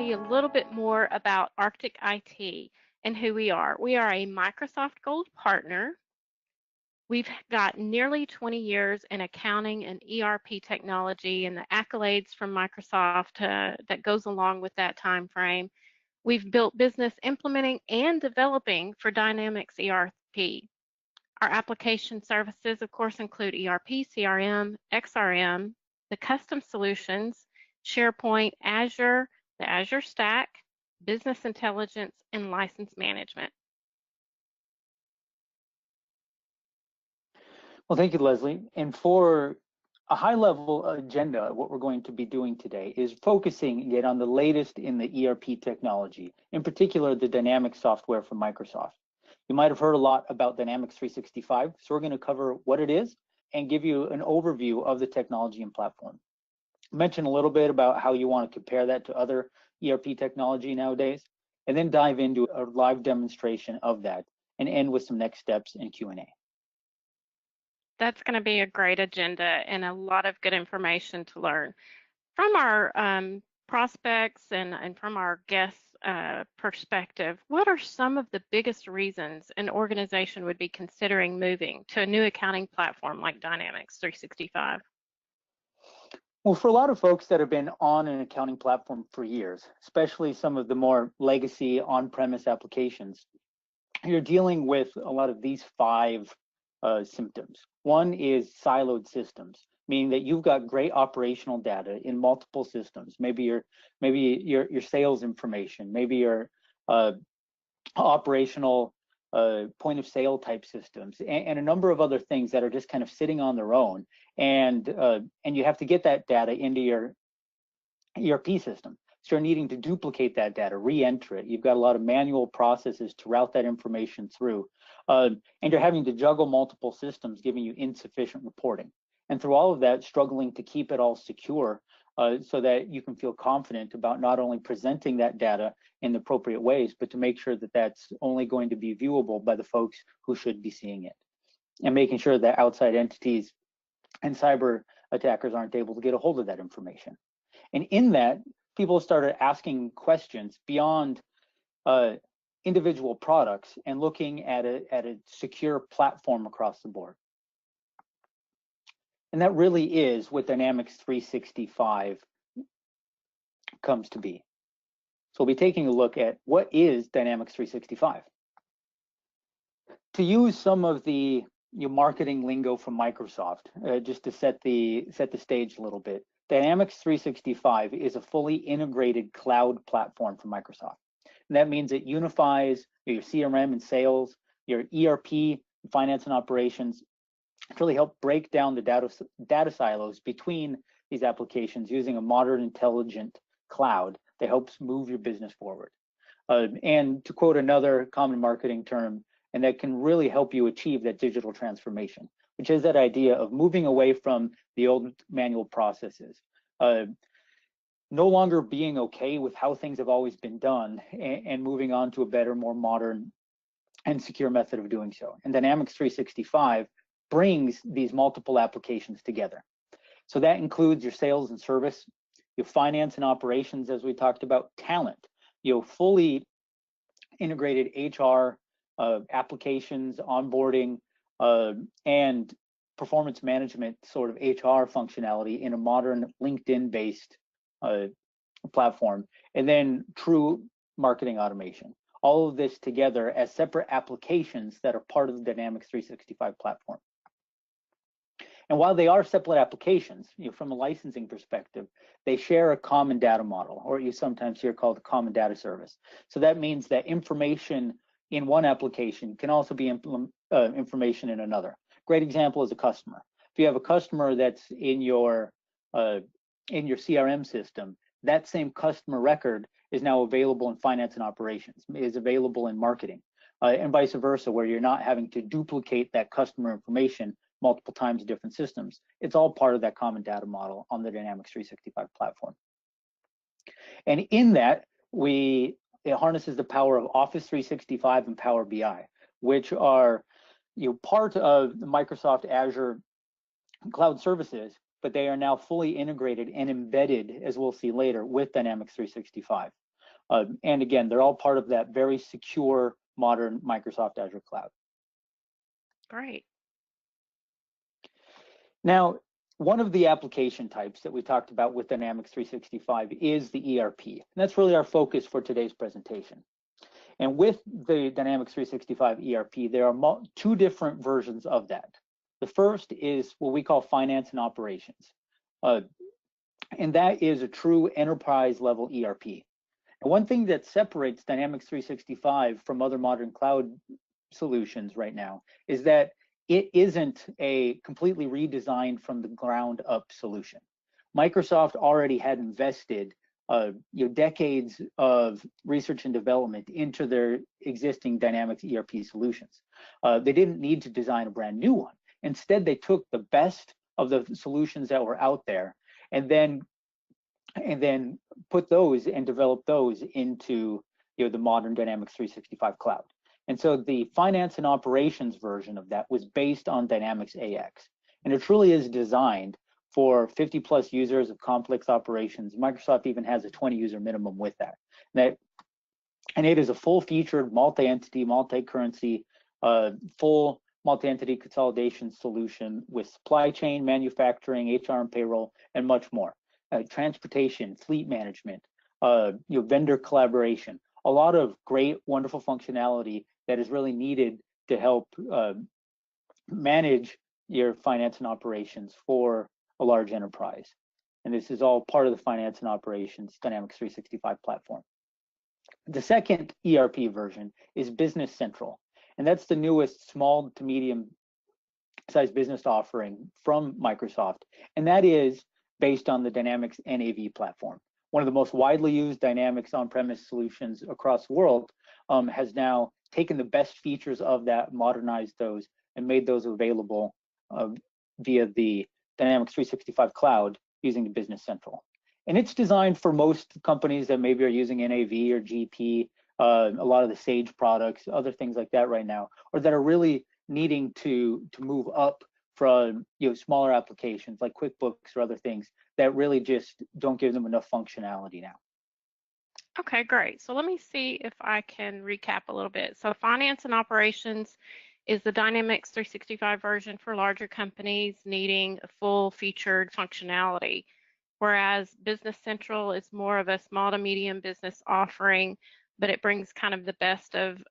you a little bit more about Arctic IT and who we are. We are a Microsoft Gold partner. We've got nearly 20 years in accounting and ERP technology and the accolades from Microsoft that goes along with that time frame. We've built business implementing and developing for Dynamics ERP. Our application services, of course, include ERP, CRM, XRM, the custom solutions, SharePoint, Azure, the Azure Stack, business intelligence, and license management. Well, thank you, Leslie. And for a high-level agenda, what we're going to be doing today is focusing yet on the latest in the ERP technology, in particular, the Dynamics software from Microsoft. You might have heard a lot about Dynamics 365, so we're going to cover what it is and give you an overview of the technology and platform. Mention a little bit about how you want to compare that to other ERP technology nowadays, and then dive into a live demonstration of that and end with some next steps and Q&A. That's going to be a great agenda and a lot of good information to learn. From our prospects and from our guests' perspective, what are some of the biggest reasons an organization would be considering moving to a new accounting platform like Dynamics 365? Well, for a lot of folks that have been on an accounting platform for years, especially some of the more legacy on-premise applications, you're dealing with a lot of these 5 symptoms. One is siloed systems, meaning that you've got great operational data in multiple systems. Maybe your sales information, maybe your operational point of sale type systems, and a number of other things that are just kind of sitting on their own. And you have to get that data into your ERP system. So you're needing to duplicate that data, re-enter it. You've got a lot of manual processes to route that information through. And you're having to juggle multiple systems, giving you insufficient reporting. And through all of that, struggling to keep it all secure so that you can feel confident about not only presenting that data in the appropriate ways, but to make sure that that's only going to be viewable by the folks who should be seeing it. And making sure that outside entities and cyber attackers aren't able to get a hold of that information. And in that, people started asking questions beyond individual products and looking at a secure platform across the board. And that really is what Dynamics 365 comes to be. So we'll be taking a look at what is Dynamics 365. To use some of the marketing lingo from Microsoft, just to set the stage a little bit, Dynamics 365 is a fully integrated cloud platform from Microsoft. And that means it unifies your CRM and sales, your ERP, finance and operations, to really help break down the data silos between these applications using a modern, intelligent cloud that helps move your business forward. And to quote another common marketing term, and that can really help you achieve that digital transformation, which is that idea of moving away from the old manual processes, no longer being okay with how things have always been done, and moving on to a better, more modern and secure method of doing so. And Dynamics 365 brings these multiple applications together. So that includes your sales and service, your finance and operations, as we talked about, talent, fully integrated HR, applications, onboarding, and performance management sort of HR functionality in a modern LinkedIn-based platform, and then true marketing automation. All of this together as separate applications that are part of the Dynamics 365 platform. And while they are separate applications, from a licensing perspective, they share a common data model, or you sometimes hear called a common data service. So that means that information in one application can also be information in another. Great example is a customer. If you have a customer that's in your CRM system, that same customer record is now available in finance and operations, is available in marketing, and vice versa, where you're not having to duplicate that customer information multiple times in different systems. It's all part of that common data model on the Dynamics 365 platform. And in that, it harnesses the power of Office 365 and Power BI, which are part of the Microsoft Azure Cloud services, but they are now fully integrated and embedded, as we'll see later, with Dynamics 365. And again, they're all part of that very secure, modern Microsoft Azure Cloud. Great. Now, one of the application types that we talked about with Dynamics 365 is the ERP. And that's really our focus for today's presentation. And with the Dynamics 365 ERP, there are two different versions of that. The first is what we call finance and operations. And that is a true enterprise level ERP. And one thing that separates Dynamics 365 from other modern cloud solutions right now is that it isn't a completely redesigned from the ground up solution. Microsoft already had invested decades of research and development into their existing Dynamics ERP solutions. They didn't need to design a brand new one. Instead, they took the best of the solutions that were out there and then put those and developed those into the modern Dynamics 365 cloud. And so the finance and operations version of that was based on Dynamics AX. And it truly is designed for 50 plus users of complex operations. Microsoft even has a 20 user minimum with that. And it is a full featured multi-entity, multi-currency, full multi-entity consolidation solution with supply chain, manufacturing, HR and payroll, and much more. Transportation, fleet management, vendor collaboration, a lot of great, wonderful functionality that is really needed to help manage your finance and operations for a large enterprise. And this is all part of the finance and operations Dynamics 365 platform. The second ERP version is Business Central, and that's the newest small to medium sized business offering from Microsoft, and that is based on the Dynamics NAV platform. One of the most widely used Dynamics on-premise solutions across the world has now taken the best features of that, modernized those, and made those available via the Dynamics 365 cloud using the Business Central. And it's designed for most companies that maybe are using NAV or GP, a lot of the Sage products, other things like that right now, or that are really needing to move up from smaller applications like QuickBooks or other things that really just don't give them enough functionality now. Okay, great. So let me see if I can recap a little bit. So finance and operations is the Dynamics 365 version for larger companies needing a full featured functionality, whereas Business Central is more of a small to medium business offering, but it brings kind of the best of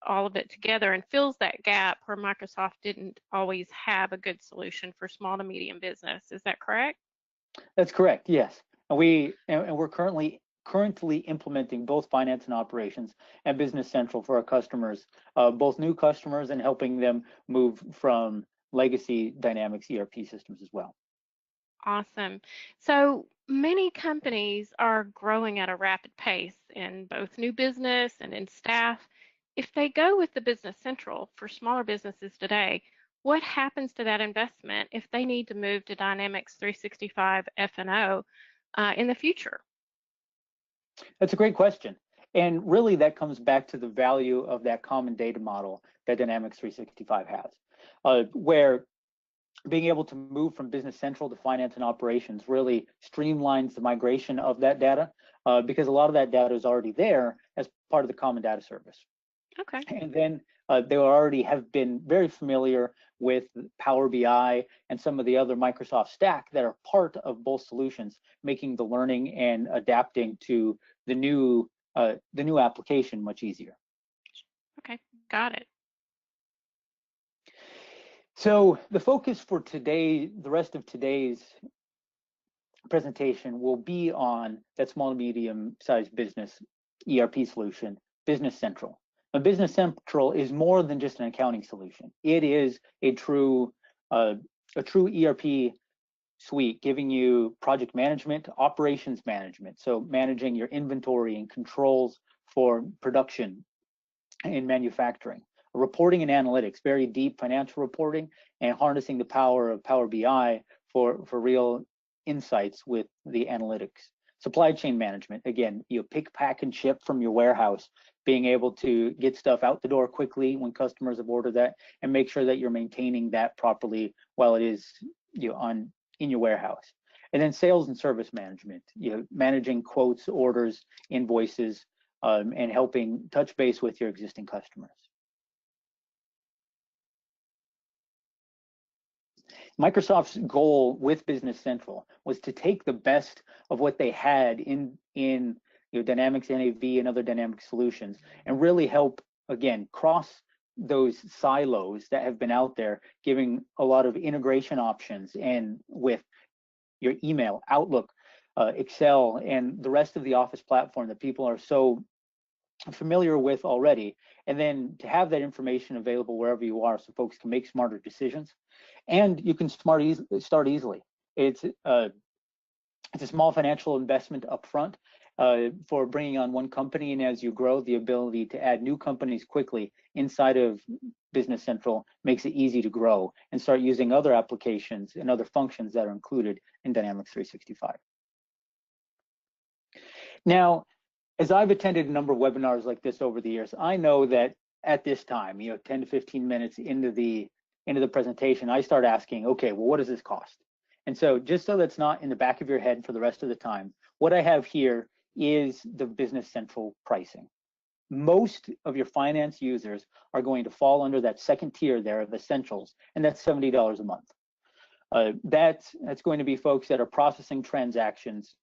all of it together and fills that gap where Microsoft didn't always have a good solution for small to medium business. Is that correct? That's correct, yes. And we're currently implementing both finance and operations and Business Central for our customers, both new customers and helping them move from legacy Dynamics ERP systems as well. Awesome. So many companies are growing at a rapid pace in both new business and in staff. If they go with the Business Central for smaller businesses today, what happens to that investment if they need to move to Dynamics 365 F&O in the future? That's a great question. And really that comes back to the value of that common data model that Dynamics 365 has, where being able to move from Business Central to finance and operations really streamlines the migration of that data because a lot of that data is already there as part of the common data service. Okay. And then they already have been very familiar with Power BI and some of the other Microsoft stack that are part of both solutions, making the learning and adapting to the new application much easier. Okay, got it. So the focus for today, the rest of today's presentation will be on that small and medium sized business ERP solution, Business Central. Now, Business Central is more than just an accounting solution. It is a true ERP suite, giving you project management, operations management, so managing your inventory and controls for production and manufacturing, reporting and analytics, very deep financial reporting, and harnessing the power of Power BI for real insights with the analytics. Supply chain management, again, pick, pack, and ship from your warehouse, being able to get stuff out the door quickly when customers have ordered that, and make sure that you're maintaining that properly while it is in your warehouse. And then sales and service management, managing quotes, orders, invoices, and helping touch base with your existing customers. Microsoft's goal with Business Central was to take the best of what they had in Dynamics NAV and other Dynamics solutions and really help, again, cross those silos that have been out there, giving a lot of integration options and with your email, Outlook, Excel, and the rest of the Office platform that people are so familiar with already, and then to have that information available wherever you are so folks can make smarter decisions. And you can start easily. It's a small financial investment up front for bringing on one company, and as you grow, the ability to add new companies quickly inside of Business Central makes it easy to grow and start using other applications and other functions that are included in Dynamics 365. Now, as I've attended a number of webinars like this over the years, I know that at this time, 10 to 15 minutes into the presentation, I start asking, okay, well, what does this cost? And so just so that's not in the back of your head for the rest of the time, what I have here is the Business Central pricing. Most of your finance users are going to fall under that second tier there of essentials, and that's $70 a month. That's going to be folks that are processing transactions,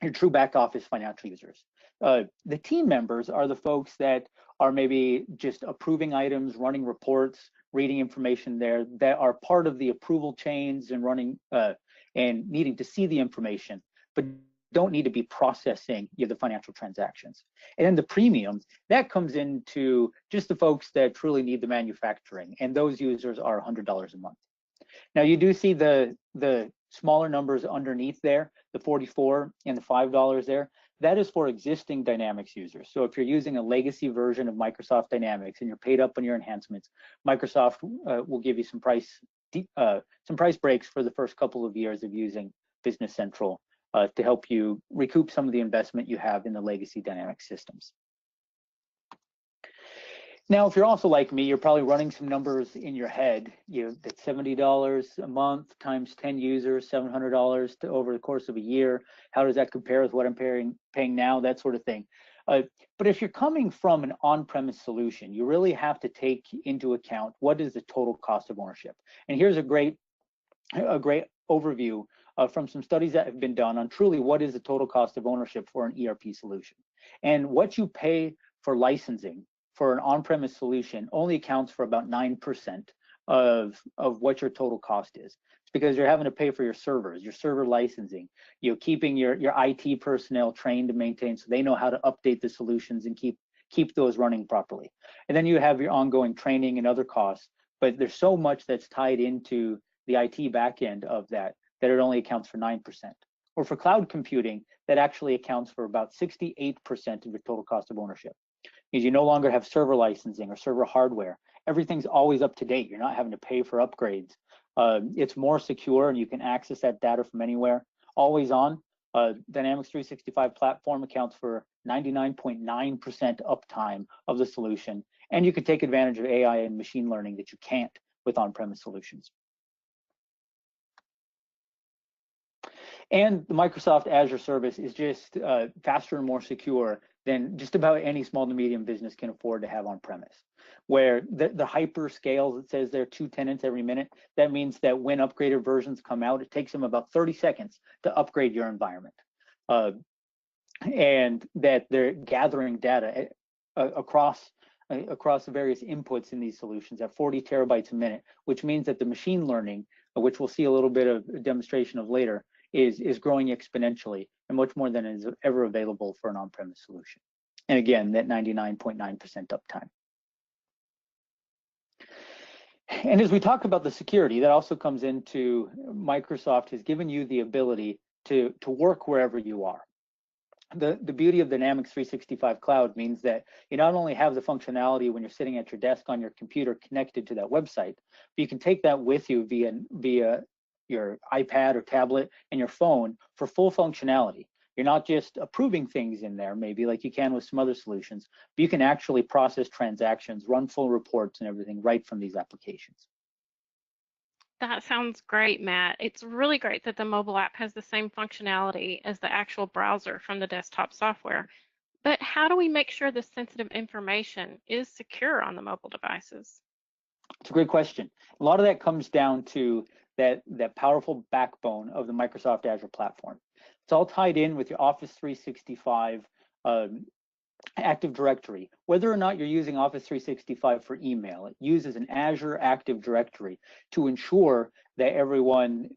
your true back office financial users. The team members are the folks that are maybe just approving items, running reports, reading information there, that are part of the approval chains and running and needing to see the information, but don't need to be processing the financial transactions. And then the premium, that comes into just the folks that truly need the manufacturing, and those users are $100 a month. Now you do see the smaller numbers underneath there, the 44 and the $5 there. That is for existing Dynamics users. So if you're using a legacy version of Microsoft Dynamics and you're paid up on your enhancements, Microsoft will give you some price breaks for the first couple of years of using Business Central to help you recoup some of the investment you have in the legacy Dynamics systems. Now, if you're also like me, you're probably running some numbers in your head. That's $70 a month times 10 users, $700 over the course of a year. How does that compare with what I'm paying now? That sort of thing. But if you're coming from an on-premise solution, you really have to take into account what is the total cost of ownership. And here's a great overview from some studies that have been done on truly what is the total cost of ownership for an ERP solution. And what you pay for licensing for an on-premise solution only accounts for about 9% of what your total cost is. It's because you're having to pay for your servers, your server licensing, keeping your IT personnel trained to maintain so they know how to update the solutions and keep those running properly. And then you have your ongoing training and other costs, but there's so much that's tied into the IT backend of that it only accounts for 9%. Or for cloud computing, that actually accounts for about 68% of your total cost of ownership. Because you no longer have server licensing or server hardware. Everything's always up to date. You're not having to pay for upgrades. It's more secure and you can access that data from anywhere. Always on. Dynamics 365 platform accounts for 99.9% uptime of the solution. And you can take advantage of AI and machine learning that you can't with on-premise solutions. And the Microsoft Azure service is just faster and more secure than just about any small to medium business can afford to have on premise. Where the HyperScale, it says there 2 tenants every minute, that means that when upgraded versions come out, it takes them about 30 seconds to upgrade your environment. And that they're gathering data across the various inputs in these solutions at 40 terabytes a minute, which means that the machine learning, which we'll see a little bit of a demonstration of later, is growing exponentially and much more than is ever available for an on-premise solution. And again, that 99.9% uptime. And as we talk about the security, that also comes into Microsoft has given you the ability to work wherever you are. The beauty of Dynamics 365 Cloud means that you not only have the functionality when you're sitting at your desk on your computer connected to that website, but you can take that with you via your iPad or tablet and your phone for full functionality. You're not just approving things in there, maybe like you can with some other solutions, but you can actually process transactions, run full reports and everything right from these applications. That sounds great, Matt. It's really great that the mobile app has the same functionality as the actual browser from the desktop software. But how do we make sure the sensitive information is secure on the mobile devices? It's a great question. A lot of that comes down to that powerful backbone of the Microsoft Azure platform. It's all tied in with your Office 365 Active Directory. Whether or not you're using Office 365 for email, it uses an Azure Active Directory to ensure that everyone,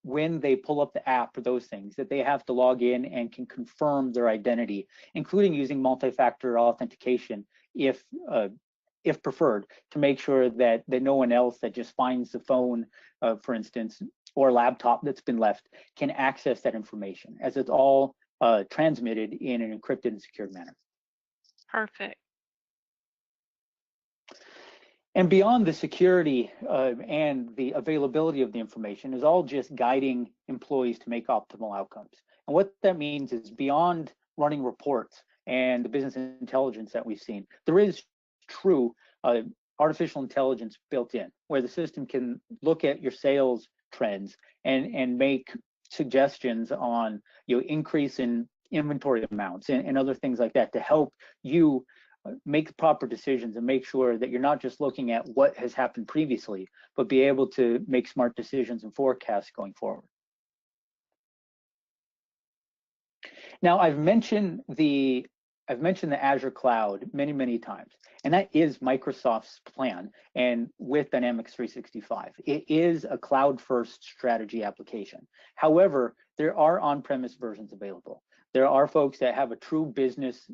when they pull up the app or those things, that they have to log in and can confirm their identity, including using multi-factor authentication if preferred, to make sure that no one else that just finds the phone, for instance, or laptop that's been left can access that information, as it's all transmitted in an encrypted and secured manner. Perfect. And beyond the security and the availability of the information is all just guiding employees to make optimal outcomes. And what that means is beyond running reports and the business intelligence that we've seen, there is true artificial intelligence built in, where the system can look at your sales trends and make suggestions on increase in inventory amounts and other things like that to help you make proper decisions and make sure that you're not just looking at what has happened previously, but be able to make smart decisions and forecasts going forward. Now, I've mentioned the Azure Cloud many times, and that is Microsoft's plan. And with Dynamics 365, it is a cloud-first strategy application. However, there are on-premise versions available. There are folks that have a true business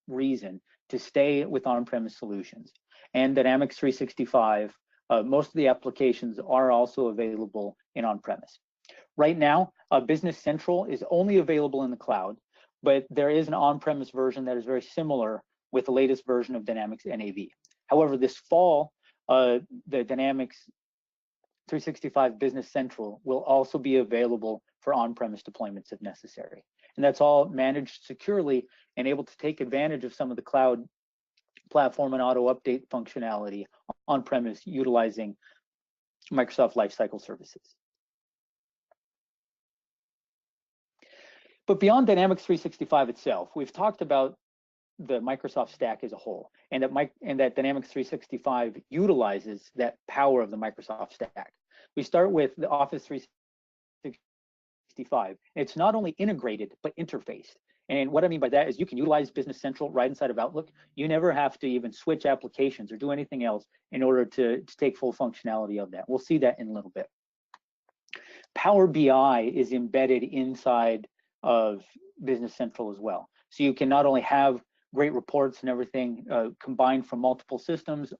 reason to stay with on-premise solutions. And Dynamics 365, most of the applications are also available in on-premise. Right now, Business Central is only available in the cloud, but there is an on-premise version that is very similar with the latest version of Dynamics NAV. However, this fall, the Dynamics 365 Business Central will also be available for on-premise deployments if necessary. And that's all managed securely and able to take advantage of some of the cloud platform and auto update functionality on-premise utilizing Microsoft Lifecycle Services. But beyond Dynamics 365 itself, we've talked about the Microsoft stack as a whole, and that Dynamics 365 utilizes that power of the Microsoft stack. We start with the Office 365. It's not only integrated, but interfaced. And what I mean by that is you can utilize Business Central right inside of Outlook. You never have to even switch applications or do anything else in order to take full functionality of that. We'll see that in a little bit. Power BI is embedded inside of Business Central as well. So you can not only have great reports and everything combined from multiple systems,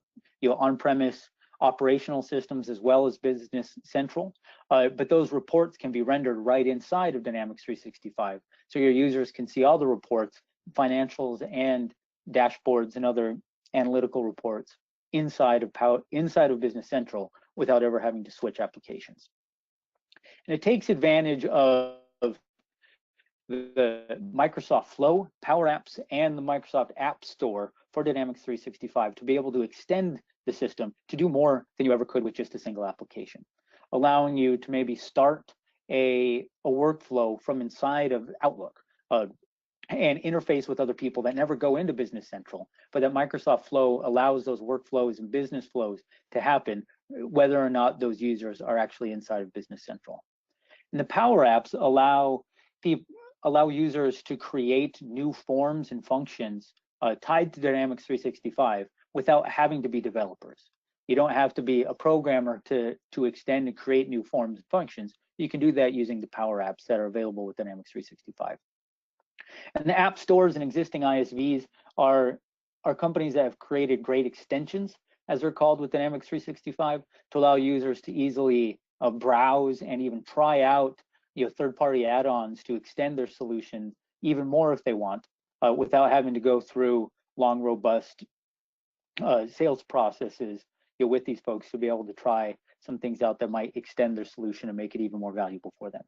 on-premise operational systems as well as Business Central, but those reports can be rendered right inside of Dynamics 365. So your users can see all the reports, financials and dashboards and other analytical reports inside of Business Central without ever having to switch applications. And it takes advantage of the Microsoft Flow, Power Apps, and the Microsoft App Store for Dynamics 365 to be able to extend the system to do more than you ever could with just a single application, allowing you to maybe start a workflow from inside of Outlook and interface with other people that never go into Business Central, but that Microsoft Flow allows those workflows and business flows to happen whether or not those users are actually inside of Business Central. And the Power Apps allow users to create new forms and functions tied to Dynamics 365 without having to be developers. You don't have to be a programmer to extend and create new forms and functions. You can do that using the Power Apps that are available with Dynamics 365. And the app stores and existing ISVs are companies that have created great extensions, as they're called with Dynamics 365, to allow users to easily browse and even try out third-party add-ons to extend their solution even more if they want, without having to go through long, robust sales processes with these folks to be able to try some things out that might extend their solution and make it even more valuable for them.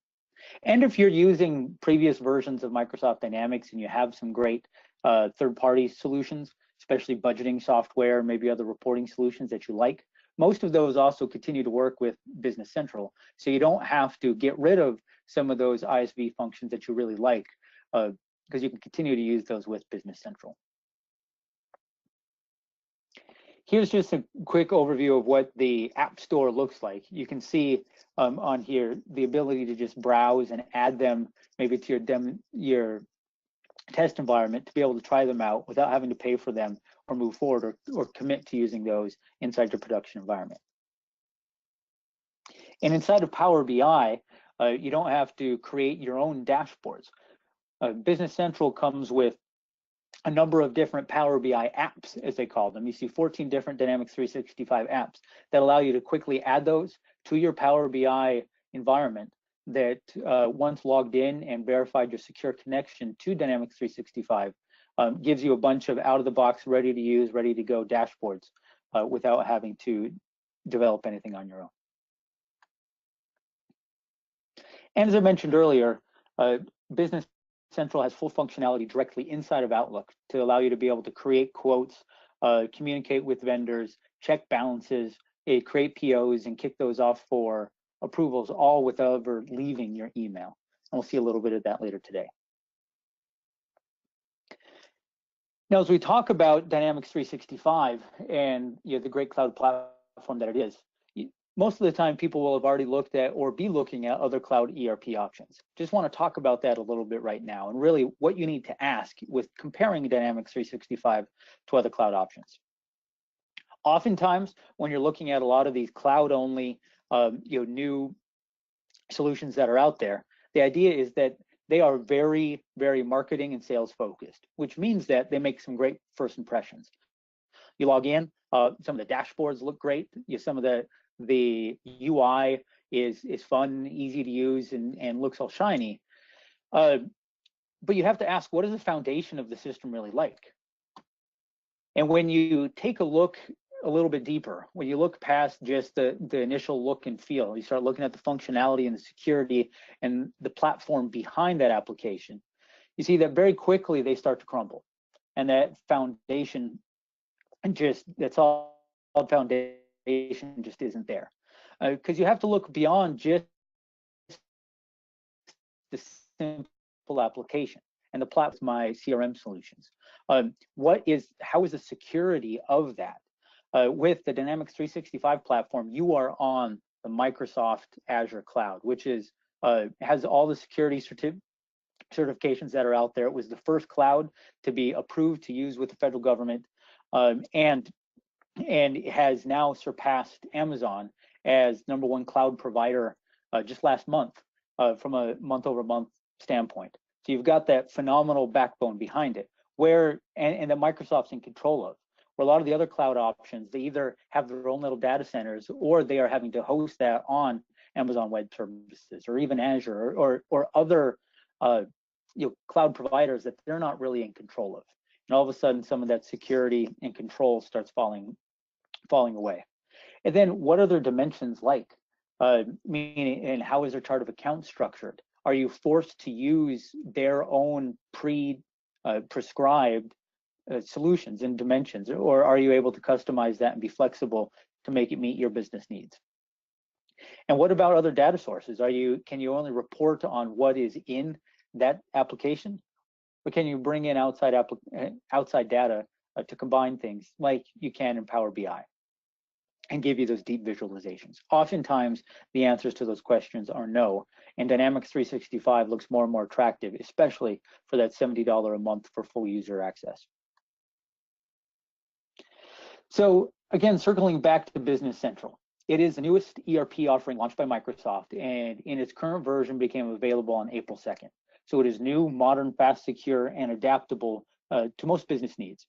And if you're using previous versions of Microsoft Dynamics and you have some great third-party solutions, especially budgeting software, maybe other reporting solutions that you like, most of those also continue to work with Business Central. So you don't have to get rid of some of those ISV functions that you really like because you can continue to use those with Business Central. Here's just a quick overview of what the App Store looks like. You can see on here the ability to just browse and add them maybe to your test environment to be able to try them out without having to pay for them or move forward or commit to using those inside your production environment. And inside of Power BI, you don't have to create your own dashboards. Business Central comes with a number of different Power BI apps, as they call them. You see 14 different Dynamics 365 apps that allow you to quickly add those to your Power BI environment that once logged in and verified your secure connection to Dynamics 365, gives you a bunch of out-of-the-box, ready-to-use, ready-to-go dashboards without having to develop anything on your own. And as I mentioned earlier, Business Central has full functionality directly inside of Outlook to allow you to be able to create quotes, communicate with vendors, check balances, create POs, and kick those off for approvals, all without ever leaving your email. And we'll see a little bit of that later today. Now, as we talk about Dynamics 365 and the great cloud platform that it is, most of the time people will have already looked at or be looking at other cloud ERP options. Just want to talk about that a little bit right now and really what you need to ask with comparing Dynamics 365 to other cloud options. Oftentimes, when you're looking at a lot of these cloud-only new solutions that are out there, the idea is that they are very, very marketing and sales focused, which means that they make some great first impressions. You log in, some of the dashboards look great. Some of the UI is fun, easy to use, and looks all shiny. But you have to ask, what is the foundation of the system really like? And when you take a look a little bit deeper, when you look past just the initial look and feel, you start looking at the functionality and the security and the platform behind that application, you see that very quickly they start to crumble. And that foundation that's all foundation just isn't there. Because you have to look beyond just the simple application and the platform, my CRM solutions. How is the security of that? With the Dynamics 365 platform, you are on the Microsoft Azure Cloud, which has all the security certifications that are out there. It was the first cloud to be approved to use with the federal government, and has now surpassed Amazon as #1 cloud provider just last month from a month-over-month standpoint. So you've got that phenomenal backbone behind it, and that Microsoft's in control of. Where a lot of the other cloud options, they either have their own little data centers or they are having to host that on Amazon Web Services or even Azure or other cloud providers that they're not really in control of. And all of a sudden, some of that security and control starts falling away. And then what are their dimensions like? Meaning, and how is their chart of accounts structured? Are you forced to use their own prescribed solutions and dimensions, or are you able to customize that and be flexible to make it meet your business needs? And what about other data sources? Can you only report on what is in that application, or can you bring in outside data to combine things like you can in Power BI and give you those deep visualizations? Oftentimes, the answers to those questions are no, and Dynamics 365 looks more and more attractive, especially for that $70 a month for full user access. So again, circling back to Business Central, it is the newest ERP offering launched by Microsoft, and in its current version became available on April 2nd. So it is new, modern, fast, secure, and adaptable to most business needs.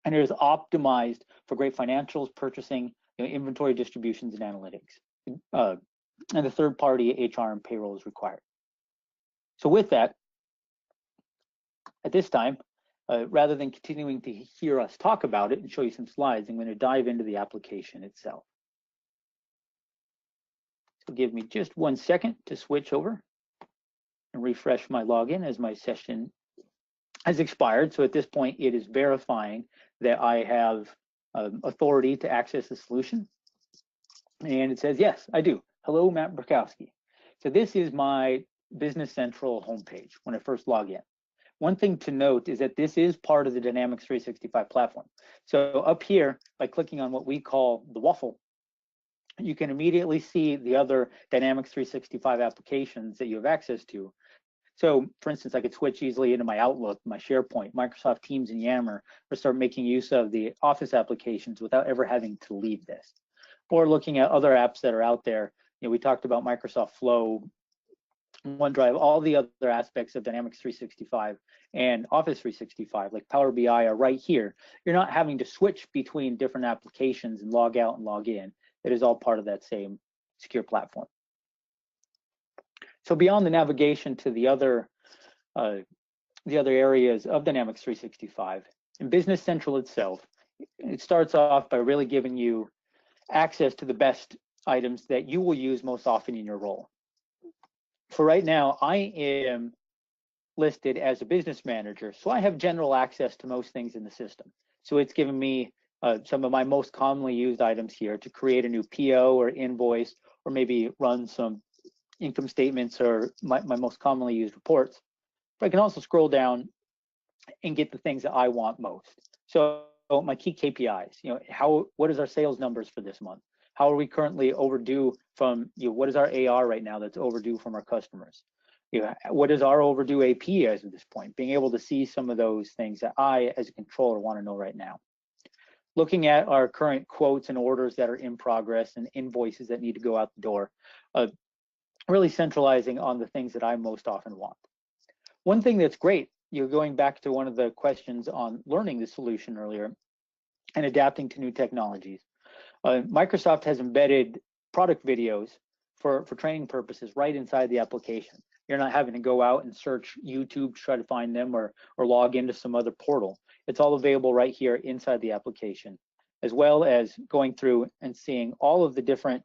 And it is optimized for great financials, purchasing, inventory distributions, and analytics. And the third-party HR and payroll is required. So with that, at this time, rather than continuing to hear us talk about it and show you some slides, I'm going to dive into the application itself. So give me just 1 second to switch over and refresh my login as my session has expired. So at this point, it is verifying that I have authority to access the solution. And it says, yes, I do. Hello, Matt Burkowski. So this is my Business Central homepage when I first log in. One thing to note is that this is part of the Dynamics 365 platform. So up here, by clicking on what we call the waffle, you can immediately see the other Dynamics 365 applications that you have access to. So for instance, I could switch easily into my Outlook, my SharePoint, Microsoft Teams, and Yammer, or start making use of the Office applications without ever having to leave this. Or looking at other apps that are out there. You know, we talked about Microsoft Flow, OneDrive, all the other aspects of Dynamics 365 and Office 365, like Power BI, are right here. You're not having to switch between different applications and log out and log in. It is all part of that same secure platform. So beyond the navigation to the other areas of Dynamics 365, in Business Central itself, it starts off by really giving you access to the best items that you will use most often in your role. For right now, I am listed as a business manager, so I have general access to most things in the system. So it's given me some of my most commonly used items here to create a new PO or invoice, or maybe run some income statements or my most commonly used reports. But I can also scroll down and get the things that I want most. So my key KPIs, you know, what is our sales numbers for this month? How are we currently overdue from, you know, what is our AR right now that's overdue from our customers? You know, what is our overdue AP as of this point? Being able to see some of those things that I, as a controller, want to know right now. Looking at our current quotes and orders that are in progress and invoices that need to go out the door, really centralizing on the things that I most often want. One thing that's great, you're going back to one of the questions on learning the solution earlier and adapting to new technologies. Microsoft has embedded product videos for training purposes right inside the application. You're not having to go out and search YouTube to try to find them or log into some other portal. It's all available right here inside the application, as well as going through and seeing all of the different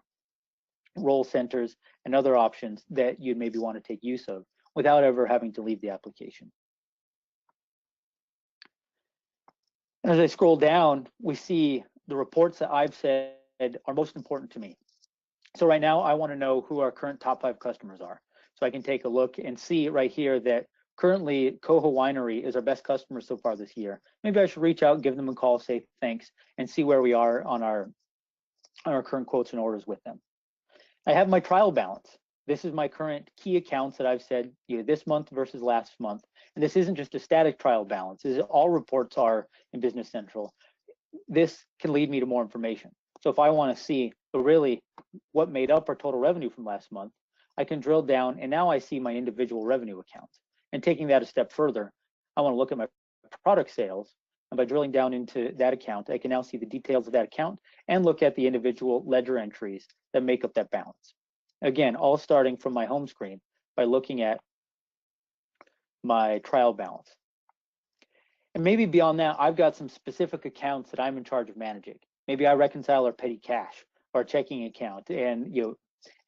role centers and other options that you'd maybe want to take use of without ever having to leave the application. As I scroll down, we see the reports that I've said are most important to me. So right now, I want to know who our current top 5 customers are. So I can take a look and see right here that currently Coho Winery is our best customer so far this year. Maybe I should reach out, give them a call, say thanks, and see where we are on our current quotes and orders with them. I have my trial balance. This is my current key accounts that I've said, you know, this month versus last month. And this isn't just a static trial balance. This is all reports are in Business Central. This can lead me to more information. So if I want to see really what made up our total revenue from last month, I can drill down and now I see my individual revenue accounts. And taking that a step further, I want to look at my product sales. And by drilling down into that account, I can now see the details of that account and look at the individual ledger entries that make up that balance. Again, all starting from my home screen by looking at my trial balance. And maybe beyond that, I've got some specific accounts that I'm in charge of managing. Maybe I reconcile our petty cash, our checking account, and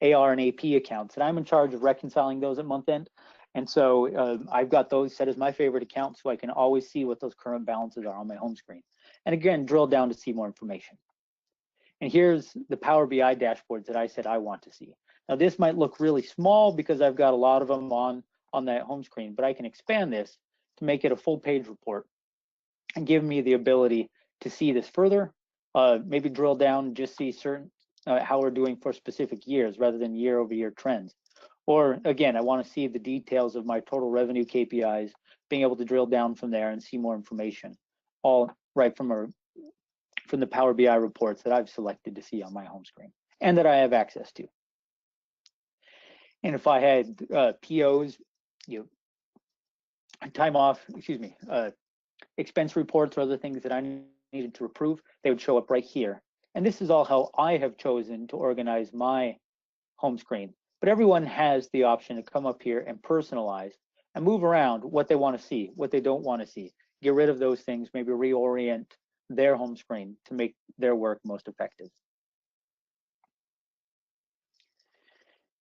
AR and AP accounts, and I'm in charge of reconciling those at month end. And so I've got those set as my favorite accounts, so I can always see what those current balances are on my home screen. And again, drill down to see more information. And here's the Power BI dashboards that I said I want to see. Now this might look really small because I've got a lot of them on that home screen, but I can expand this to make it a full page report and give me the ability to see this further, maybe drill down and just see certain how we're doing for specific years rather than year over year trends. Or again, I want to see the details of my total revenue KPIs, being able to drill down from there and see more information, all right from the Power BI reports that I've selected to see on my home screen and that I have access to. And if I had POs, time off, expense reports or other things that I needed to approve, they would show up right here. And this is all how I have chosen to organize my home screen. But everyone has the option to come up here and personalize and move around what they want to see, what they don't want to see, get rid of those things, maybe reorient their home screen to make their work most effective.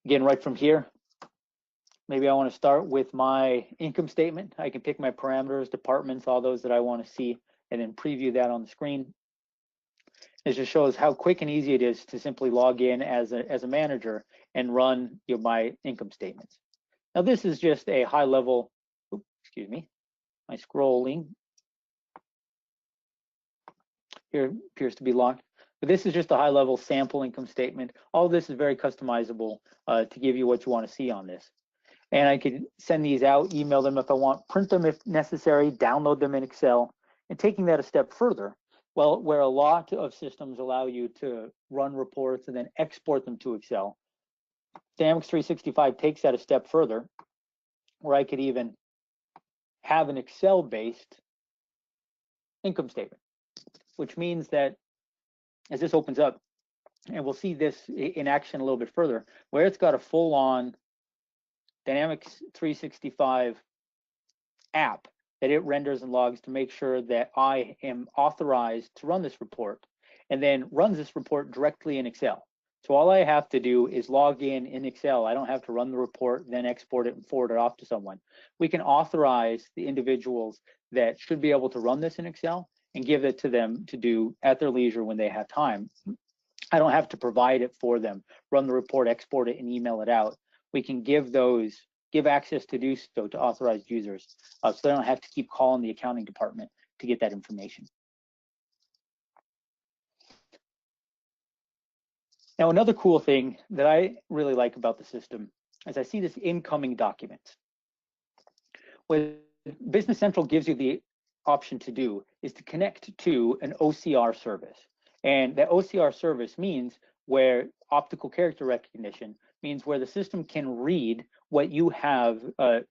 Again, right from here, maybe I want to start with my income statement. I can pick my parameters, departments, all those that I want to see, and then preview that on the screen. It just shows how quick and easy it is to simply log in as a manager and run my income statements. Now this is just a high level, My scrolling here appears to be locked. But this is just a high-level sample income statement. All of this is very customizable to give you what you want to see on this. And I could send these out, email them if I want, print them if necessary, download them in Excel. And taking that a step further, well, where a lot of systems allow you to run reports and then export them to Excel, Dynamics 365 takes that a step further, where I could even have an Excel-based income statement, which means that as this opens up, and we'll see this in action a little bit further, where it's got a full-on Dynamics 365 app that it renders and logs to make sure that I am authorized to run this report, and then runs this report directly in Excel. So all I have to do is log in Excel. I don't have to run the report, then export it and forward it off to someone. We can authorize the individuals that should be able to run this in Excel and give it to them to do at their leisure when they have time. I don't have to provide it for them, run the report, export it, and email it out. We can give access to do so to authorized users, so they don't have to keep calling the accounting department to get that information. Now, another cool thing that I really like about the system is I see this incoming document. What Business Central gives you the option to do is to connect to an OCR service. And that OCR service means where optical character recognition means where the system can read what you have,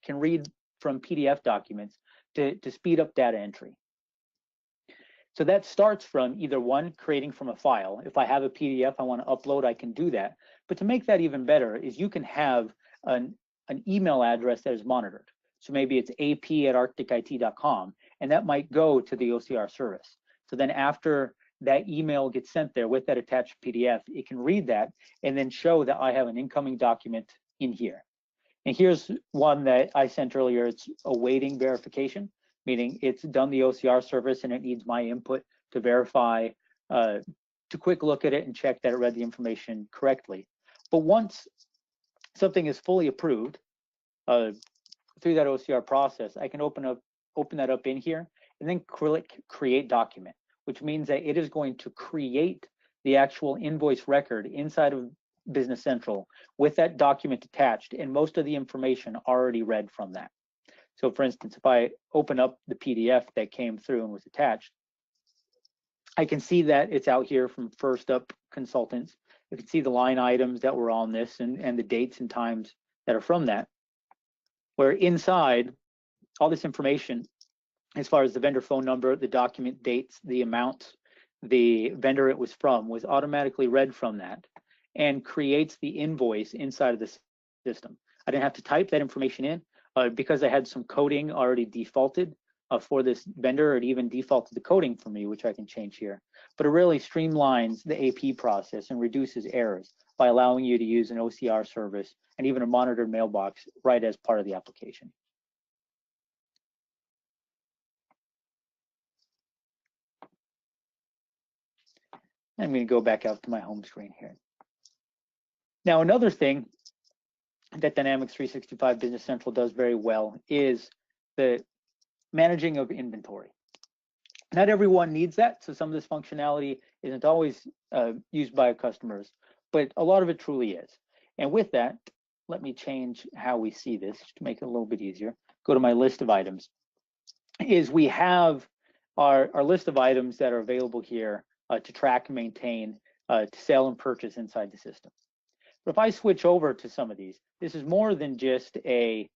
can read from PDF documents to speed up data entry. So that starts from either one, creating from a file. If I have a PDF I want to upload, I can do that. But to make that even better is you can have an email address that is monitored. So maybe it's ap@arcticit.com, and that might go to the OCR service. So then after that email gets sent there with that attached PDF, it can read that and then show that I have an incoming document in here. And here's one that I sent earlier. It's awaiting verification, meaning it's done the OCR service and it needs my input to verify, to quick look at it and check that it read the information correctly. But once something is fully approved through that OCR process, I can open that up in here and then click Create Document, which means that it is going to create the actual invoice record inside of Business Central with that document attached and most of the information already read from that. So for instance, if I open up the PDF that came through and was attached, I can see that it's out here from First Up Consultants. I can see the line items that were on this and the dates and times that are from that, where inside all this information, as far as the vendor phone number, the document dates, the amount, the vendor it was from, was automatically read from that and creates the invoice inside of the system. I didn't have to type that information in because I had some coding already defaulted for this vendor. It even defaulted the coding for me, which I can change here. But it really streamlines the AP process and reduces errors by allowing you to use an OCR service and even a monitored mailbox right as part of the application. I'm going to go back out to my home screen here. Now, another thing that Dynamics 365 Business Central does very well is the managing of inventory. Not everyone needs that, so some of this functionality isn't always used by customers, but a lot of it truly is. And with that, let me change how we see this to make it a little bit easier. Go to my list of items. We have our list of items that are available here to track and maintain, to sell and purchase inside the system. But if I switch over to some of these, this is more than just a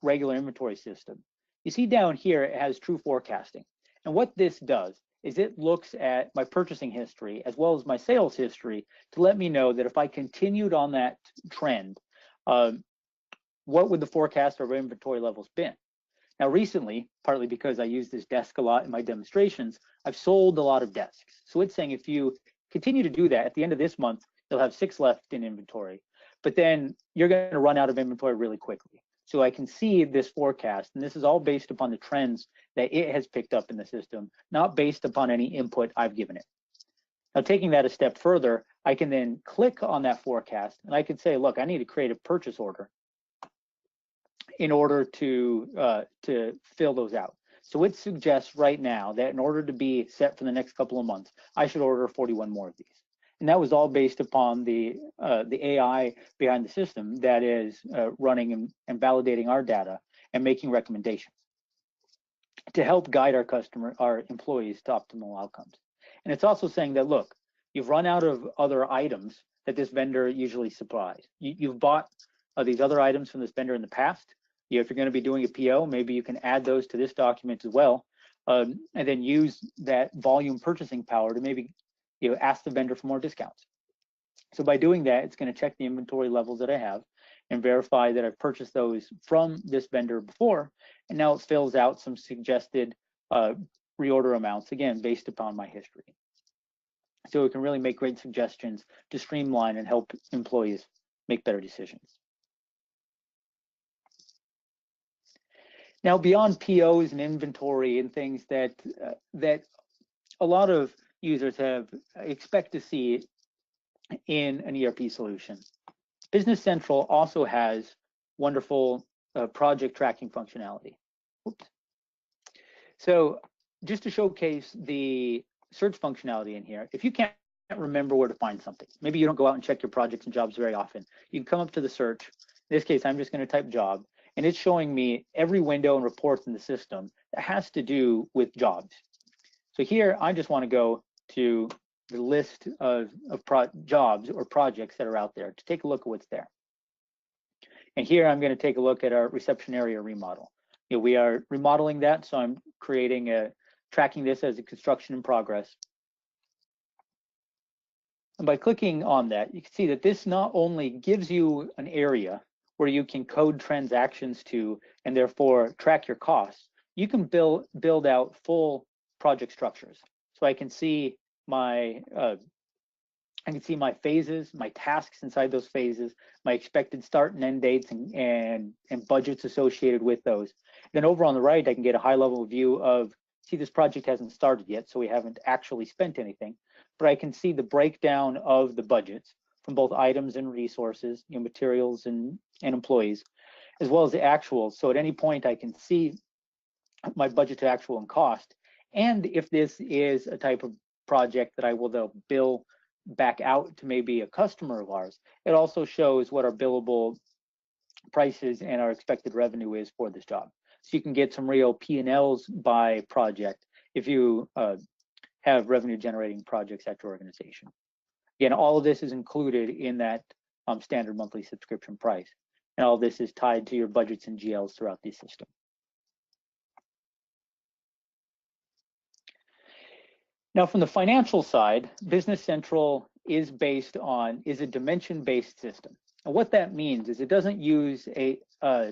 regular inventory system. You see down here, it has true forecasting. And what this does is it looks at my purchasing history as well as my sales history to let me know that if I continued on that trend, what would the forecast of inventory levels been? Now, recently, partly because I use this desk a lot in my demonstrations, I've sold a lot of desks. So it's saying if you continue to do that, at the end of this month, you'll have 6 left in inventory, but then you're going to run out of inventory really quickly. So I can see this forecast, and this is all based upon the trends that it has picked up in the system, not based upon any input I've given it. Now, taking that a step further, I can then click on that forecast, and I can say, look, I need to create a purchase order. in order to fill those out. So it suggests right now that in order to be set for the next couple of months, I should order 41 more of these. And that was all based upon the AI behind the system that is running and validating our data and making recommendations to help guide our employees to optimal outcomes. And it's also saying that, look, you've run out of other items that this vendor usually supplies. You've bought these other items from this vendor in the past. If you're going to be doing a PO, maybe you can add those to this document as well, and then use that volume purchasing power to maybe ask the vendor for more discounts. So by doing that, it's going to check the inventory levels that I have and verify that I've purchased those from this vendor before, and now it fills out some suggested reorder amounts, again, based upon my history. So it can really make great suggestions to streamline and help employees make better decisions. Now, beyond POs and inventory and things that a lot of users expect to see in an ERP solution, Business Central also has wonderful project tracking functionality. Oops. So just to showcase the search functionality in here, if you can't remember where to find something, maybe you don't go out and check your projects and jobs very often, you can come up to the search. In this case, I'm just going to type job, and it's showing me every window and reports in the system that has to do with jobs. So here, I just want to go to the list of jobs or projects that are out there to take a look at what's there. And here, I'm going to take a look at our reception area remodel. We are remodeling that, so I'm tracking this as a construction in progress. And by clicking on that, you can see that this not only gives you an area where you can code transactions to and therefore track your costs, you can build out full project structures. So I can see my phases, my tasks inside those phases, my expected start and end dates and budgets associated with those. Then over on the right, I can get a high level view of, see, this project hasn't started yet, so we haven't actually spent anything, but I can see the breakdown of the budgets from both items and resources, materials and employees, as well as the actuals. So at any point, I can see my budget to actual and cost. And if this is a type of project that I will they'll bill back out to maybe a customer of ours, it also shows what our billable prices and our expected revenue is for this job. So you can get some real P&Ls by project if you have revenue generating projects at your organization. Again, all of this is included in that standard monthly subscription price. And all of this is tied to your budgets and GLs throughout the system. Now, from the financial side, Business Central is a dimension-based system. And what that means is it doesn't use a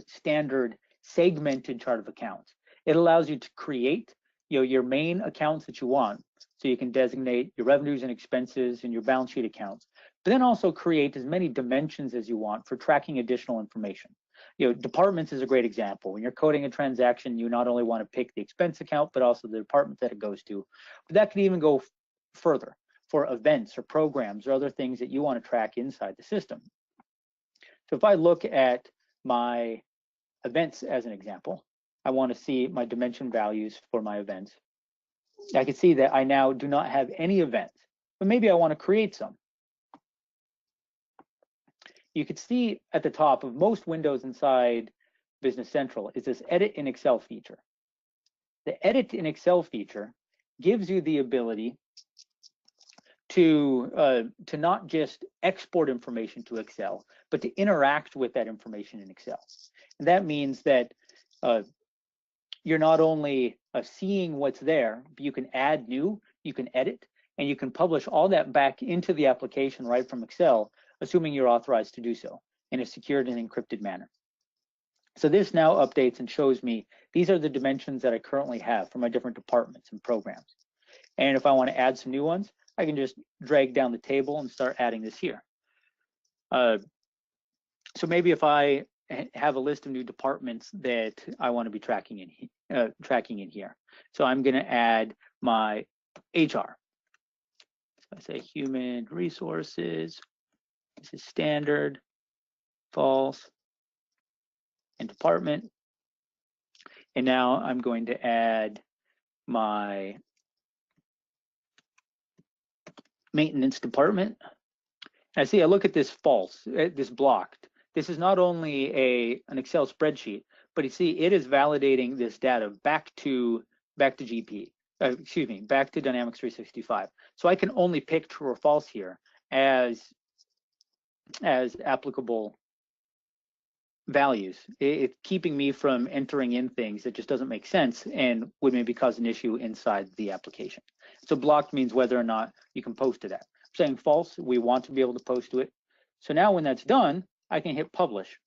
standard segmented chart of accounts. It allows you to create your main accounts that you want. So you can designate your revenues and expenses and your balance sheet accounts, but then also create as many dimensions as you want for tracking additional information. Departments is a great example. When you're coding a transaction, you not only want to pick the expense account, but also the department that it goes to. But that could even go further for events or programs or other things that you want to track inside the system. So if I look at my events as an example, I want to see my dimension values for my events. I can see that I now do not have any events, but maybe I want to create some. You can see at the top of most windows inside Business Central is this Edit in Excel feature. The Edit in Excel feature gives you the ability to not just export information to Excel, but to interact with that information in Excel. And that means that you're not only seeing what's there, but you can add new, you can edit, and you can publish all that back into the application right from Excel, assuming you're authorized to do so in a secured and encrypted manner. So this now updates and shows me these are the dimensions that I currently have for my different departments and programs. And if I want to add some new ones, I can just drag down the table and start adding this here. So maybe if I have a list of new departments that I want to be tracking in here. So I'm going to add my HR. So I say human resources. This is standard, false. and department. And now I'm going to add my maintenance department. I see, I look at this false, this blocked. This is not only an Excel spreadsheet, but you see it is validating this data back to GP, back to Dynamics 365. So I can only pick true or false here as applicable values. It's keeping me from entering in things that just doesn't make sense and would maybe cause an issue inside the application. So blocked means whether or not you can post to that. Saying false, we want to be able to post to it. So now when that's done, I can hit publish,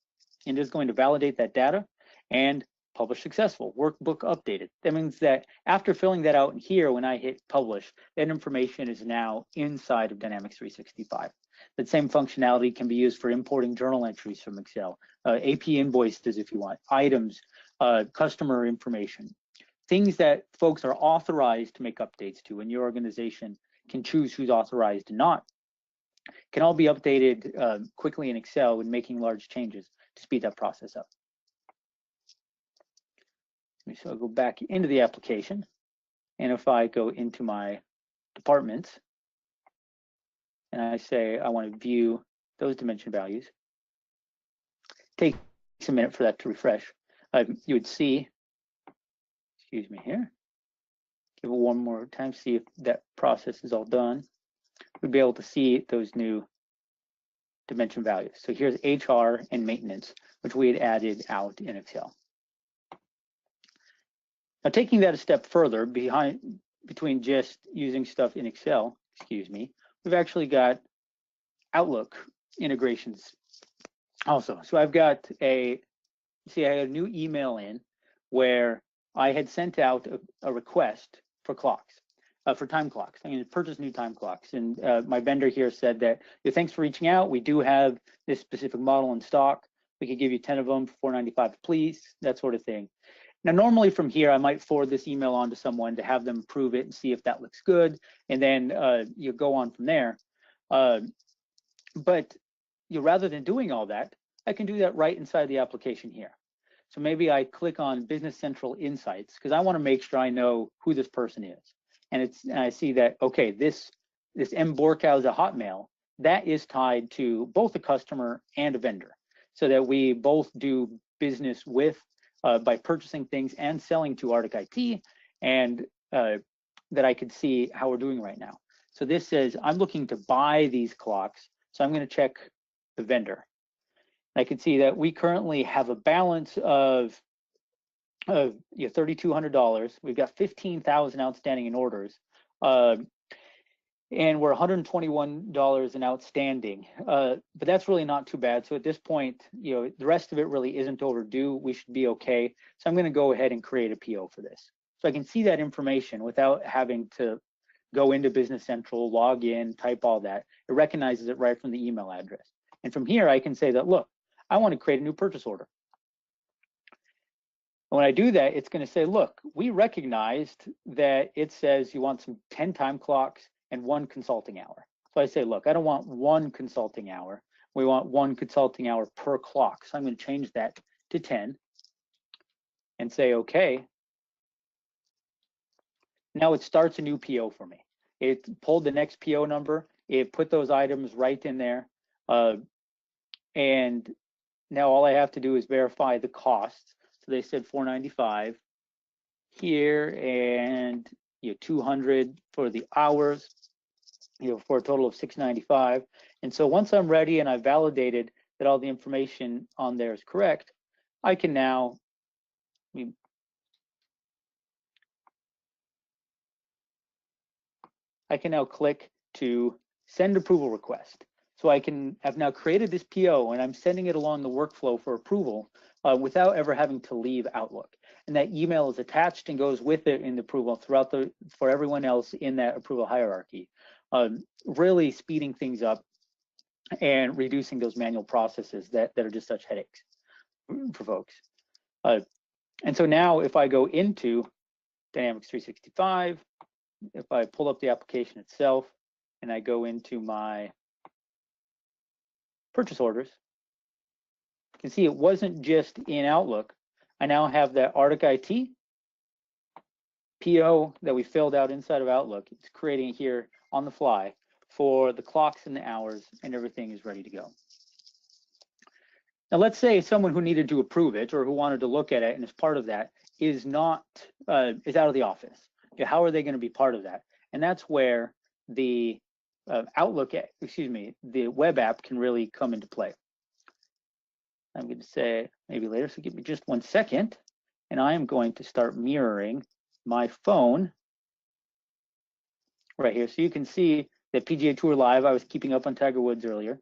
and it's going to validate that data and publish successful, workbook updated. That means that after filling that out in here, when I hit publish, that information is now inside of Dynamics 365. That same functionality can be used for importing journal entries from Excel, AP invoices if you want, items, customer information, things that folks are authorized to make updates to, and your organization can choose who's authorized and not, can all be updated quickly in Excel when making large changes to speed that process up. So I'll go back into the application, and if I go into my departments, and I say I want to view those dimension values, it takes a minute for that to refresh. You would see, excuse me here, give it one more time, see if that process is all done. We'd be able to see those new dimension values. So here's HR and maintenance, which we had added out in Excel. Now taking that a step further, between just using stuff in Excel, excuse me, we've actually got Outlook integrations also. So I've got I had a new email in where I had sent out a request for clocks, for time clocks. I'm going to purchase new time clocks. And my vendor here said that, thanks for reaching out. We do have this specific model in stock. We could give you 10 of them for $4.95, please, that sort of thing. Now, normally from here, I might forward this email on to someone to have them approve it and see if that looks good. And then you go on from there. But rather than doing all that, I can do that right inside the application here. So maybe I click on Business Central Insights because I want to make sure I know who this person is. And I see that, okay, this M. Borkow is a Hotmail. That is tied to both a customer and a vendor so that we both do business with by purchasing things and selling to Arctic IT, and that I could see how we're doing right now. So this says I'm looking to buy these clocks. So I'm going to check the vendor. I can see that we currently have a balance of $3,200. We've got 15,000 outstanding in orders, and we're $121 in outstanding. But that's really not too bad. So at this point, the rest of it really isn't overdue. We should be okay. So I'm going to go ahead and create a PO for this. So I can see that information without having to go into Business Central, log in, type all that. It recognizes it right from the email address. And from here, I can say that, look, I want to create a new purchase order. And when I do that, it's going to say, look, we recognized that it says you want some 10 time clocks and 1 consulting hour. So I say, look, I don't want 1 consulting hour. We want 1 consulting hour per clock. So I'm going to change that to 10 and say, okay. Now it starts a new PO for me. It pulled the next PO number. It put those items right in there. And now all I have to do is verify the costs. So they said $4.95 here, and 200 for the hours, for a total of $6.95. And so once I'm ready and I've validated that all the information on there is correct, I can now click to send approval request. So I've now created this PO and I'm sending it along the workflow for approval without ever having to leave Outlook. And that email is attached and goes with it in the approval for everyone else in that approval hierarchy, really speeding things up and reducing those manual processes that are just such headaches for folks. And so now if I go into Dynamics 365, if I pull up the application itself and I go into my purchase orders, can see it wasn't just in Outlook. I now have that Arctic IT PO that we filled out inside of Outlook. It's creating it here on the fly for the clocks and the hours, and everything is ready to go. Now, let's say someone who needed to approve it or who wanted to look at it and as part of that is not is out of the office. Okay, how are they going to be part of that? And that's where the the web app can really come into play. I'm going to say maybe later, so give me just 1 second, and I am going to start mirroring my phone right here. So you can see that PGA Tour Live, I was keeping up on Tiger Woods earlier.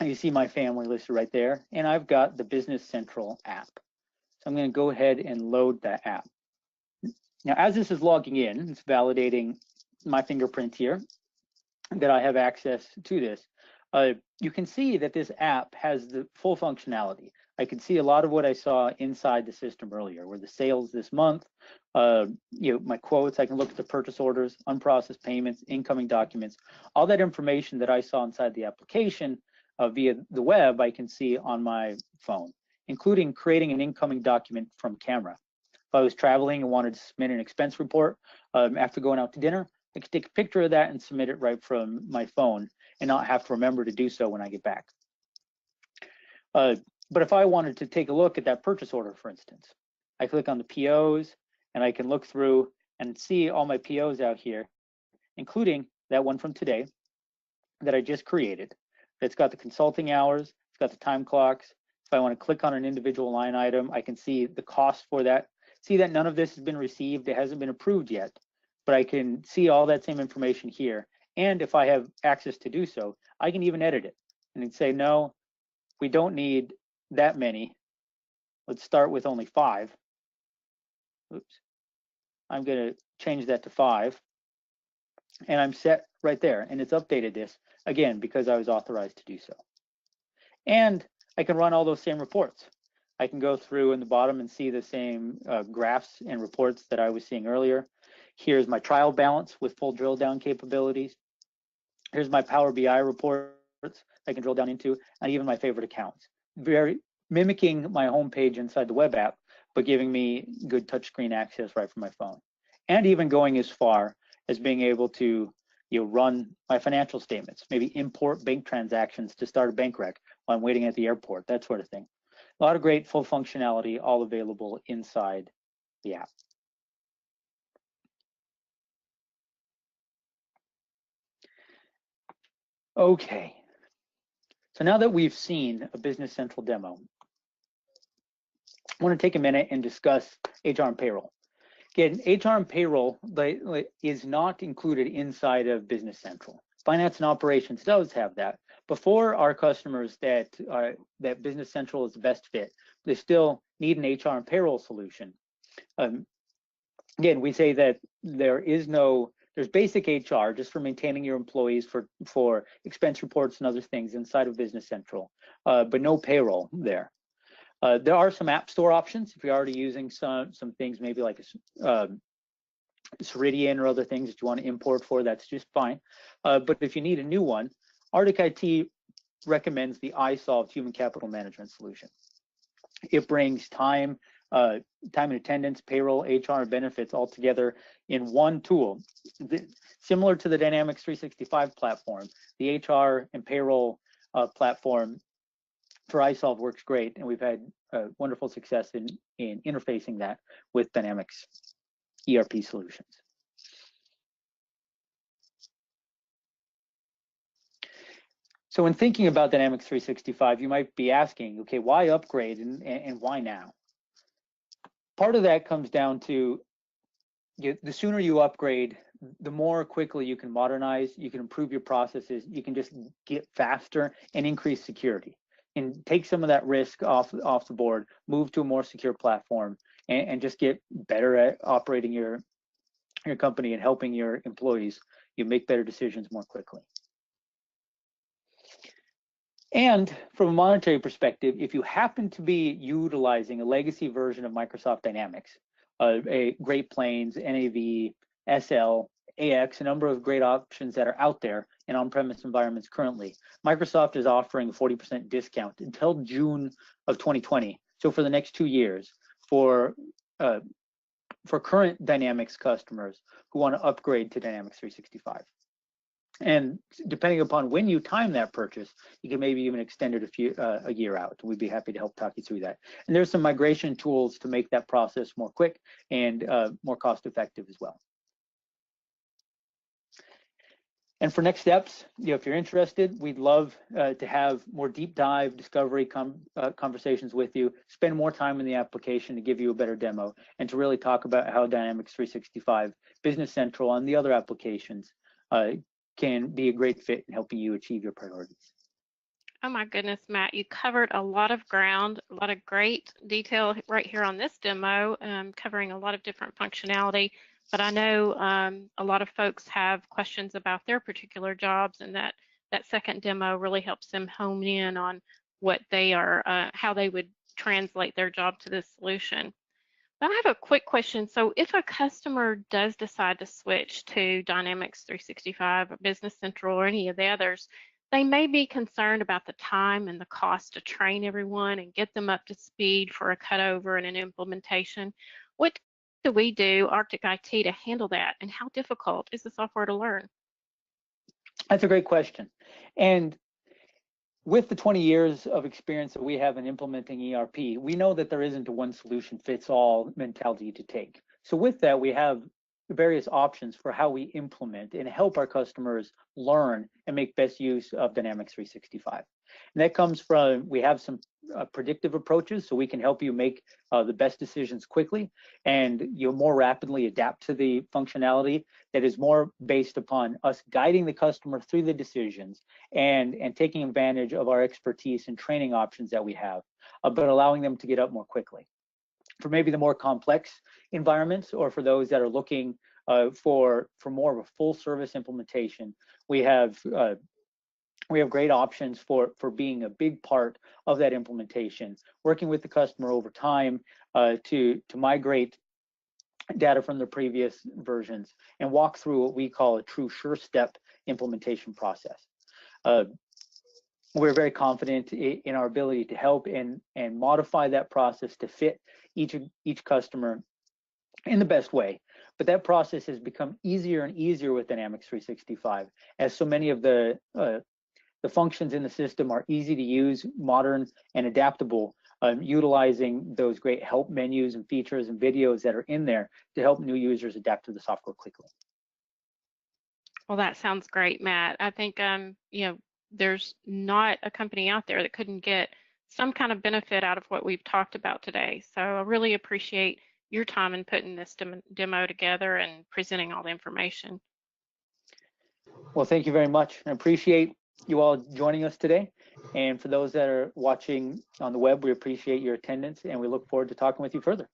You see my family listed right there, and I've got the Business Central app. So I'm going to go ahead and load that app. Now, as this is logging in, it's validating my fingerprint here that I have access to this. You can see that this app has the full functionality. I can see a lot of what I saw inside the system earlier, where the sales this month, my quotes, I can look at the purchase orders, unprocessed payments, incoming documents, all that information that I saw inside the application via the web, I can see on my phone, including creating an incoming document from camera. If I was traveling and wanted to submit an expense report after going out to dinner, I could take a picture of that and submit it right from my phone and not have to remember to do so when I get back. But if I wanted to take a look at that purchase order, for instance, I click on the POs and I can look through and see all my POs out here, including that one from today that I just created. It's got the consulting hours, it's got the time clocks. If I want to click on an individual line item, I can see the cost for that. See that none of this has been received, it hasn't been approved yet, but I can see all that same information here. And if I have access to do so, I can even edit it and say, no, we don't need that many. Let's start with only 5. Oops. I'm going to change that to 5. And I'm set right there. And it's updated this, again, because I was authorized to do so. And I can run all those same reports. I can go through in the bottom and see the same graphs and reports that I was seeing earlier. Here's my trial balance with full drill down capabilities. Here's my Power BI reports I can drill down into, and even my favorite accounts. Very mimicking my homepage inside the web app, but giving me good touchscreen access right from my phone. And even going as far as being able to run my financial statements, maybe import bank transactions to start a bank rec while I'm waiting at the airport, that sort of thing. A lot of great full functionality, all available inside the app. Okay, so now that we've seen a Business Central demo, I want to take a minute and discuss HR and payroll. Again, HR and payroll is not included inside of Business Central. Finance and operations does have that. But for our customers that Business Central is the best fit, they still need an HR and payroll solution. Again, we say that there's basic HR just for maintaining your employees for expense reports and other things inside of Business Central, but no payroll there. There are some app store options if you're already using some things, maybe like a Ceridian or other things that you want to import for, that's just fine. But if you need a new one, Arctic IT recommends the iSolved Human Capital Management solution. It brings time and attendance, payroll, HR, and benefits all together in one tool. Similar to the Dynamics 365 platform, the HR and payroll platform for iSolved works great, and we've had wonderful success in interfacing that with Dynamics ERP solutions. So when thinking about Dynamics 365, you might be asking, okay, why upgrade and why now? Part of that comes down to the sooner you upgrade, the more quickly you can modernize, you can improve your processes, you can just get faster and increase security and take some of that risk off the board, move to a more secure platform, and just get better at operating your company and helping your employees make better decisions more quickly. And from a monetary perspective, if you happen to be utilizing a legacy version of Microsoft Dynamics, a Great Plains, NAV, SL, AX, a number of great options that are out there in on-premise environments currently. Microsoft is offering a 40% discount until June of 2020. So for the next 2 years, for current Dynamics customers who want to upgrade to Dynamics 365. And depending upon when you time that purchase, you can maybe even extend it a year out. We'd be happy to help talk you through that. And there's some migration tools to make that process more quick and more cost effective as well. And for next steps, if you're interested, we'd love to have more deep dive discovery conversations with you, spend more time in the application to give you a better demo, and to really talk about how Dynamics 365, Business Central, and the other applications can be a great fit in helping you achieve your priorities. Oh my goodness, Matt, you covered a lot of ground, a lot of great detail right here on this demo, covering a lot of different functionality. But I know a lot of folks have questions about their particular jobs, and that second demo really helps them hone in on what they are, how they would translate their job to this solution. But I have a quick question. So if a customer does decide to switch to Dynamics 365 or Business Central or any of the others, they may be concerned about the time and the cost to train everyone and get them up to speed for a cutover and an implementation. What do we do, Arctic IT, to handle that, and how difficult is the software to learn? That's a great question. And with the 20 years of experience that we have in implementing ERP, we know that there isn't a one solution fits all mentality to take. So with that, we have various options for how we implement and help our customers learn and make best use of Dynamics 365. And that comes from, we have some predictive approaches, so we can help you make the best decisions quickly, and you'll more rapidly adapt to the functionality that is more based upon us guiding the customer through the decisions and taking advantage of our expertise and training options that we have, but allowing them to get up more quickly. For maybe the more complex environments, or for those that are looking for more of a full service implementation, we have great options for being a big part of that implementation, working with the customer over time to migrate data from the previous versions and walk through what we call a true sure step implementation process. We're very confident in our ability to help and modify that process to fit each customer in the best way. But that process has become easier and easier with Dynamics 365, as so many of the functions in the system are easy to use, modern, and adaptable, utilizing those great help menus and features and videos that are in there to help new users adapt to the software quickly. Well, that sounds great, Matt. I think there's not a company out there that couldn't get some kind of benefit out of what we've talked about today. So I really appreciate your time in putting this demo together and presenting all the information. Well, thank you very much. I appreciate you all joining us today. And for those that are watching on the web, we appreciate your attendance, and we look forward to talking with you further.